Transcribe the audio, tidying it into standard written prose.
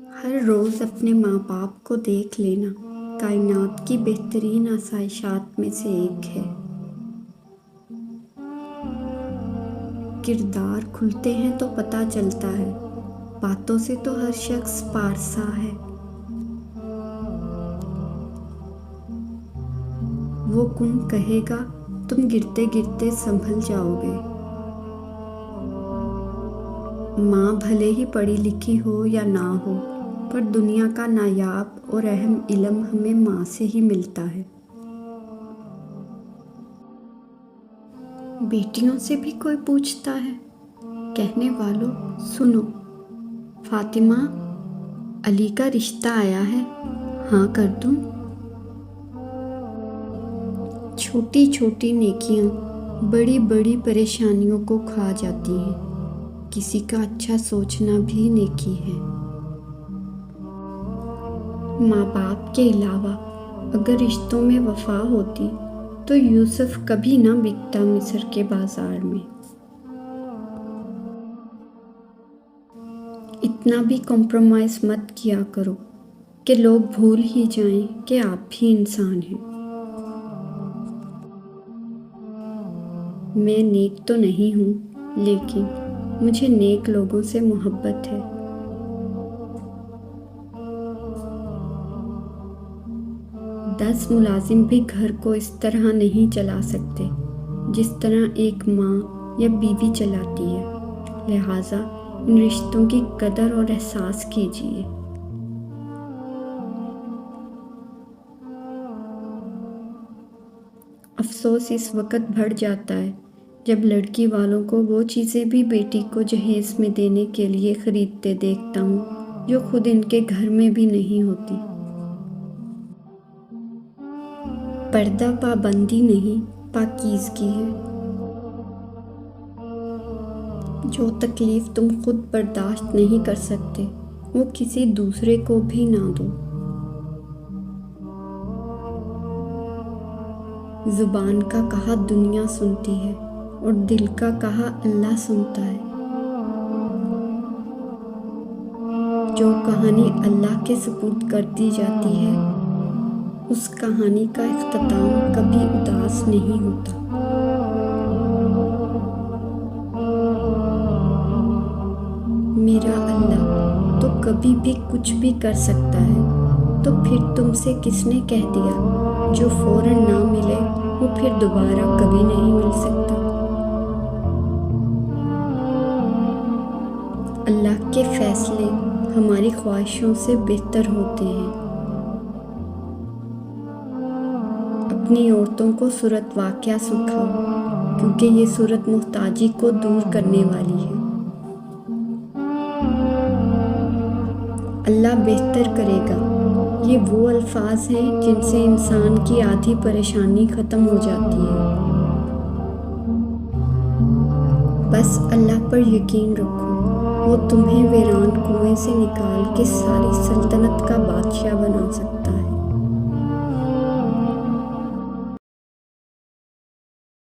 ہر روز اپنے ماں باپ کو دیکھ لینا کائنات کی بہترین آسائشات میں سے ایک ہے۔ کردار کھلتے ہیں تو پتہ چلتا ہے، باتوں سے تو ہر شخص پارسا ہے۔ وہ کن کہے گا تم گرتے گرتے سنبھل جاؤ گے۔ ماں بھلے ہی پڑھی لکھی ہو یا نہ ہو، پر دنیا کا نایاب اور اہم علم ہمیں ماں سے ہی ملتا ہے۔ بیٹیوں سے بھی کوئی پوچھتا ہے، کہنے والوں سنو، فاطمہ علی کا رشتہ آیا ہے، ہاں کر دوں؟ چھوٹی چھوٹی نیکیاں بڑی بڑی پریشانیوں کو کھا جاتی ہیں۔ کسی کا اچھا سوچنا بھی نیکی ہے۔ ماں باپ کے علاوہ اگر رشتوں میں وفا ہوتی تو یوسف کبھی نہ بکتا مصر کے بازار میں۔ اتنا بھی کمپرومائز مت کیا کرو کہ لوگ بھول ہی جائیں کہ آپ بھی انسان ہیں۔ میں نیک تو نہیں ہوں، لیکن مجھے نیک لوگوں سے محبت ہے۔ 10 ملازم بھی گھر کو اس طرح نہیں چلا سکتے جس طرح ایک ماں یا بیوی چلاتی ہے، لہٰذا ان رشتوں کی قدر اور احساس کیجیے۔ افسوس اس وقت بڑھ جاتا ہے جب لڑکی والوں کو وہ چیزیں بھی بیٹی کو جہیز میں دینے کے لیے خریدتے دیکھتا ہوں جو خود ان کے گھر میں بھی نہیں ہوتی۔ پردہ پابندی نہیں، پاکیزگی ہے۔ جو تکلیف تم خود برداشت نہیں کر سکتے وہ کسی دوسرے کو بھی نہ دو۔ زبان کا کہا دنیا سنتی ہے اور دل کا کہا اللہ سنتا ہے۔ جو کہانی اللہ کے سپرد کر دی جاتی ہے اس کہانی کا اختتام کبھی اداس نہیں ہوتا۔ میرا اللہ تو کبھی بھی کچھ بھی کر سکتا ہے، تو پھر تم سے کس نے کہہ دیا جو فوراً نہ ملے وہ پھر دوبارہ کبھی نہیں مل سکتا۔ اللہ کے فیصلے ہماری خواہشوں سے بہتر ہوتے ہیں۔ اپنی عورتوں کو صورت واقعہ سکھاؤ، کیونکہ یہ صورت محتاجی کو دور کرنے والی ہے۔ اللہ بہتر کرے گا، یہ وہ الفاظ ہیں جن سے انسان کی آدھی پریشانی ختم ہو جاتی ہے۔ بس اللہ پر یقین رکھو، وہ تمہیں ویران کنویں سے نکال کے ساری سلطنت کا بادشاہ بنا سکتا ہے۔